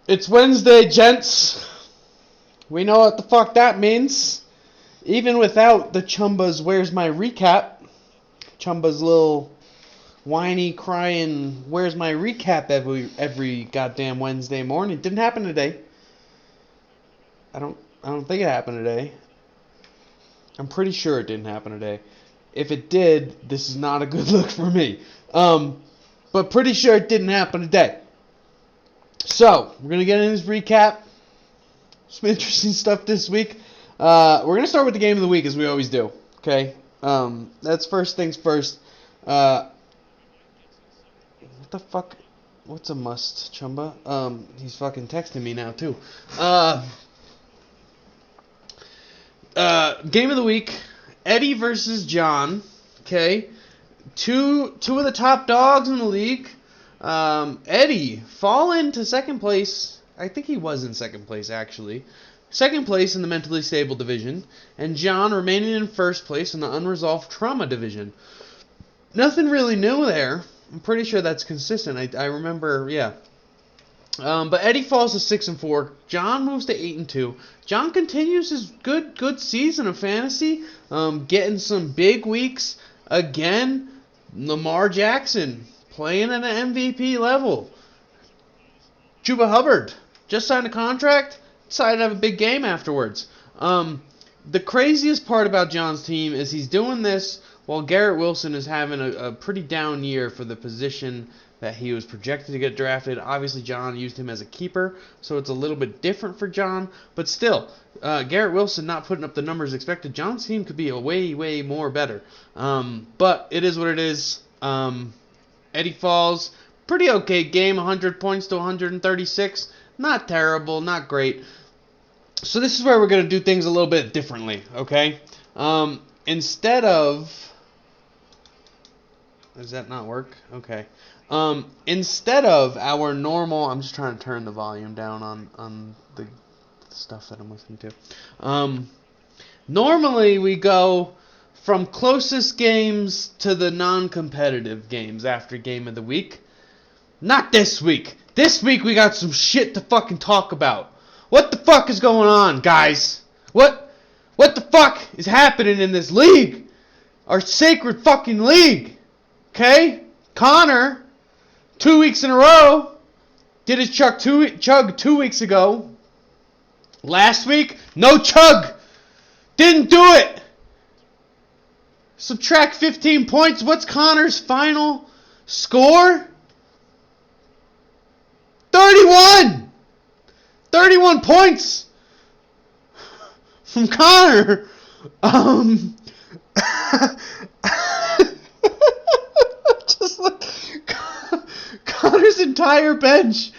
It's Wednesday, gents. We know what the fuck that means. Even without the Chumba's Where's My Recap, Chumba's little whiny, crying, Where's My Recap every goddamn Wednesday morning. It didn't happen today. I don't think it happened today. I'm pretty sure it didn't happen today. If it did, this is not a good look for me. But pretty sure it didn't happen today. So, we're going to get in this recap. Some interesting stuff this week. We're going to start with the game of the week, as we always do. Okay? That's first things first. What the fuck? What's a must, Chumba? He's fucking texting me now, too. Game of the week. Eddie versus John. Okay? Two of the top dogs in the league. Eddie fallen to second place. I think he was in second place, actually. Second place in the mentally stable division. And John remaining in first place in the unresolved trauma division. Nothing really new there. I'm pretty sure that's consistent. I remember, yeah. But Eddie falls to 6-4. John moves to 8-2. John continues his good season of fantasy. Getting some big weeks. Again, Lamar Jackson playing at an MVP level. Chuba Hubbard just signed a contract, decided to have a big game afterwards. The craziest part about John's team is he's doing this while Garrett Wilson is having a pretty down year for the position that he was projected to get drafted. Obviously, John used him as a keeper, so it's a little bit different for John. But still, Garrett Wilson not putting up the numbers expected. John's team could be a way more better. But it is what it is. Eddie falls. Pretty okay game, 100 points to 136. Not terrible, not great. So this is where we're going to do things a little bit differently, okay? Instead of... Does that not work? Okay. Instead of our normal... I'm just trying to turn the volume down on the stuff that I'm listening to. Normally we go from closest games to the non-competitive games after game of the week. Not this week. This week we got some shit to fucking talk about. What the fuck is going on, guys? What the fuck is happening in this league? Our sacred fucking league. Okay? Connor, 2 weeks in a row, did his chug 2 weeks ago. Last week, no chug. Didn't do it. Subtract 15 points. What's Connor's final score? 31! 31 points from Connor. Just look. Connor's entire bench.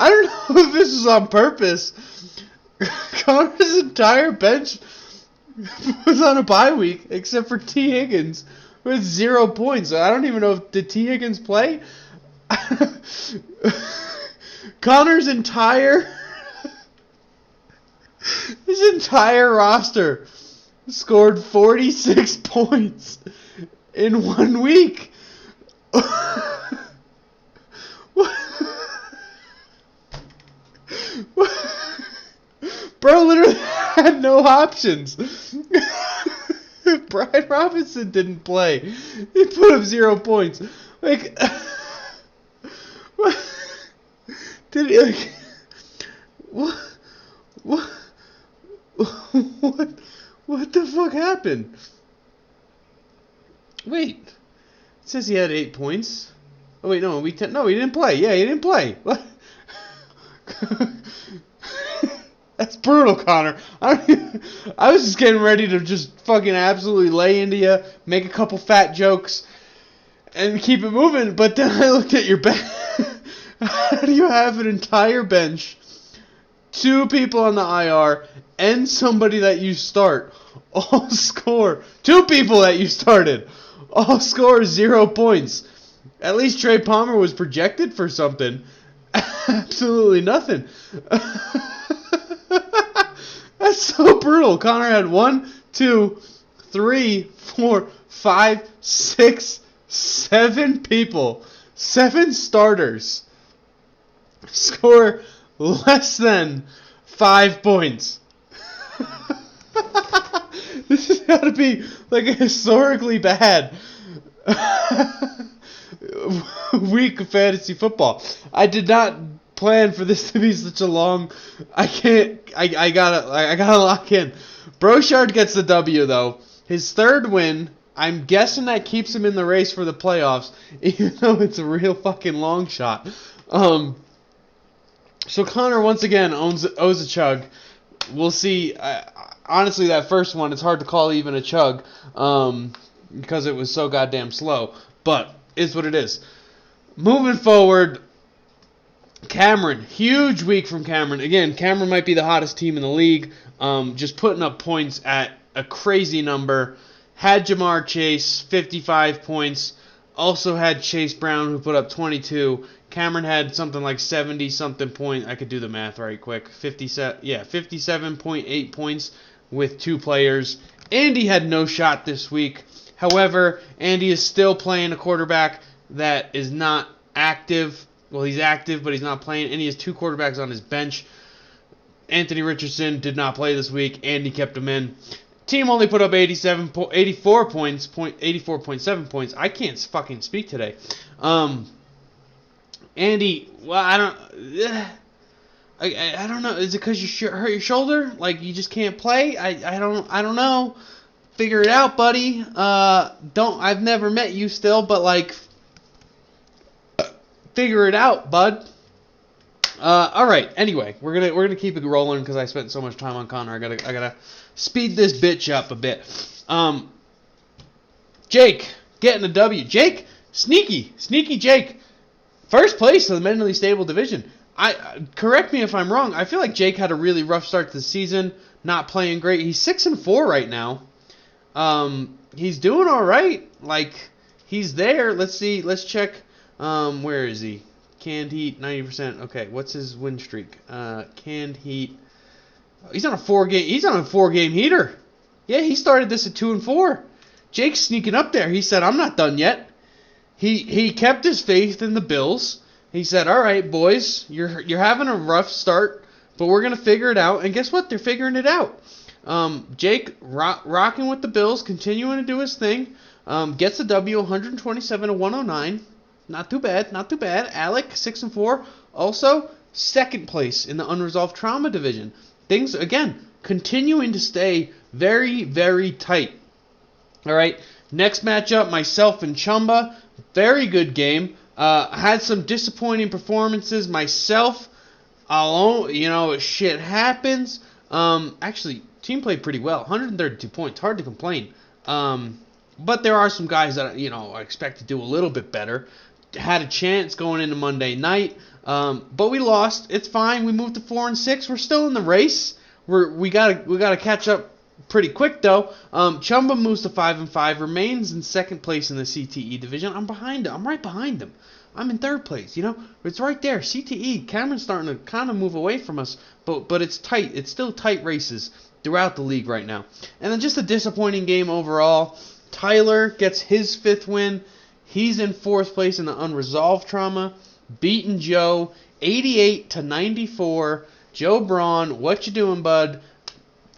I don't know if this is on purpose. Connor's entire bench was on a bye week, except for T. Higgins, who had 0 points. I don't even know if did T. Higgins play. Connor's entire roster scored 46 points in 1 week. Bro literally had no options. Brian Robinson didn't play. He put up 0 points. Like, what? Did he, like, what the fuck happened? Wait. It says he had 8 points. Oh, wait, no, he didn't play. Yeah, he didn't play. What? That's brutal, Connor. I was just getting ready to just fucking absolutely lay into you, make a couple fat jokes, and keep it moving. But then I looked at your bench. How do you have an entire bench, 2 people on the IR, and somebody that you start all score? 2 people that you started all score 0 points. At least Trey Palmer was projected for something. Absolutely nothing. That's so brutal. Connor had 1, 2, 3, 4, 5, 6, 7 people, 7 starters score less than 5 points. This has got to be like a historically bad week of fantasy football. I did not plan for this to be such a long. I gotta lock in. Brochard gets the W though. His 3rd win. I'm guessing that keeps him in the race for the playoffs, even though it's a real fucking long shot. So Connor once again owes a chug. We'll see. Honestly, that first one, it's hard to call even a chug because it was so goddamn slow. But it's what it is. Moving forward, Cameron. Huge week from Cameron. Again, Cameron might be the hottest team in the league. Just putting up points at a crazy number. Had Jamar Chase, 55 points. Also had Chase Brown, who put up 22. Cameron had something like 70-something point. I could do the math right quick. 57.8 points with 2 players. Andy had no shot this week. However, Andy is still playing a quarterback that is not active. Well, he's active, but he's not playing. And he has 2 quarterbacks on his bench. Anthony Richardson did not play this week. Andy kept him in. Team only put up 84.7 points. I can't fucking speak today. Andy, well, I don't know. Is it because you hurt your shoulder? Like you just can't play? I don't know. Figure it out, buddy. I've never met you still, but like, figure it out, bud. All right. Anyway, we're gonna keep it rolling because I spent so much time on Connor. I gotta speed this bitch up a bit. Jake getting a W. Jake, sneaky Jake. First place in the mentally stable division. Correct me if I'm wrong. I feel like Jake had a really rough start to the season, not playing great. He's 6-4 right now. He's doing all right. Like he's there. Let's see. Let's check. Where is he? Canned heat 90%. Okay, what's his win streak? Canned heat. He's on a 4-game heater. Yeah, he started this at 2-4. Jake's sneaking up there. He said, "I'm not done yet." He kept his faith in the Bills. He said, "All right, boys, you're having a rough start, but we're gonna figure it out." And guess what? They're figuring it out. Jake rocking with the Bills, continuing to do his thing. Gets a W, 127-109. Not too bad. Alec, 6-4. Also, 2nd place in the unresolved trauma division. Things again continuing to stay very, very tight. All right. Next matchup, myself and Chumba. Very good game. Had some disappointing performances myself. Shit happens. Actually, team played pretty well. 132 points. Hard to complain. But there are some guys that, I expect to do a little bit better. Had a chance going into Monday night. But we lost. It's fine. We moved to 4-6. We're still in the race. We gotta catch up pretty quick though. Chumba moves to 5-5, remains in 2nd place in the CTE division. I'm behind him. I'm right behind him. I'm in 3rd place. It's right there. CTE. Cameron's starting to kind of move away from us, but it's tight. It's still tight races throughout the league right now. And then just a disappointing game overall. Tyler gets his 5th win. He's in 4th place in the unresolved trauma, beating Joe 88-94. Joe Braun, what you doing, bud?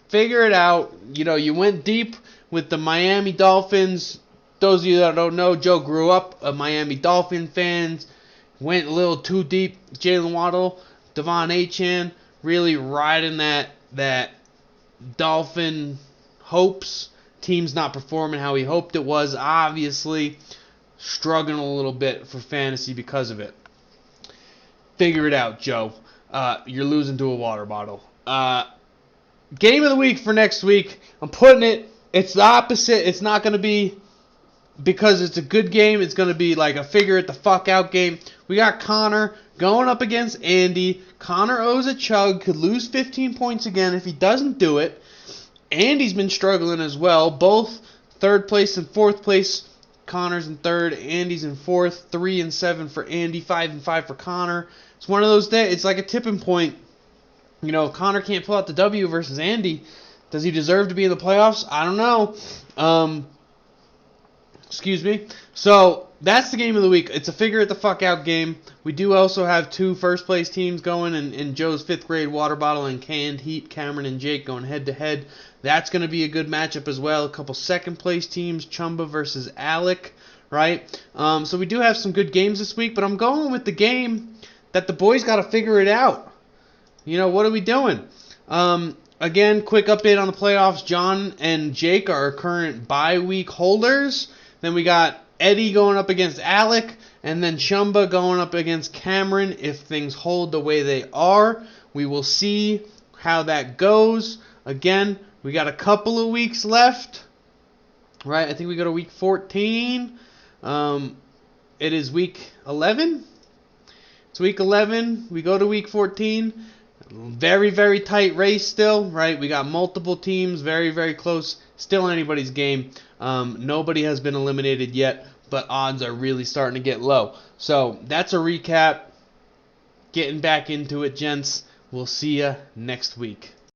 Figure it out. You went deep with the Miami Dolphins. Those of you that don't know, Joe grew up a Miami Dolphin fan. Went a little too deep. Jalen Waddle, Devon Achane, really riding that Dolphin hopes. Team's not performing how he hoped it was, obviously. Struggling a little bit for fantasy because of it. Figure it out, Joe. You're losing to a water bottle. Game of the week for next week. I'm putting it. It's the opposite. It's not going to be because it's a good game. It's going to be like a figure it the fuck out game. We got Connor going up against Andy. Connor owes a chug. Could lose 15 points again if he doesn't do it. Andy's been struggling as well. Both 3rd place and 4th place. Connor's in 3rd, Andy's in 4th, 3-7 for Andy, 5-5 for Connor. It's one of those days. It's like a tipping point. If Connor can't pull out the W versus Andy, does he deserve to be in the playoffs? I don't know. Excuse me. So that's the game of the week. It's a figure it the fuck out game. We do also have 2 first place teams going, and Joe's 5th grade water bottle and canned heat. Cameron and Jake going head to head. That's going to be a good matchup as well. A couple second place teams, Chumba versus Alec, right? So we do have some good games this week, but I'm going with the game that the boys got to figure it out. You know, what are we doing? Again, quick update on the playoffs. John and Jake are current bye week holders. Then we got Eddie going up against Alec, and then Chumba going up against Cameron. If things hold the way they are, we will see how that goes. Again, we got a couple of weeks left, right? I think we go to week 14. It is week 11. It's week 11. We go to week 14. Very, very tight race still, right? We got multiple teams, very, very close. Still anybody's game. Nobody has been eliminated yet, but odds are really starting to get low. So that's a recap. Getting back into it, gents. We'll see ya next week.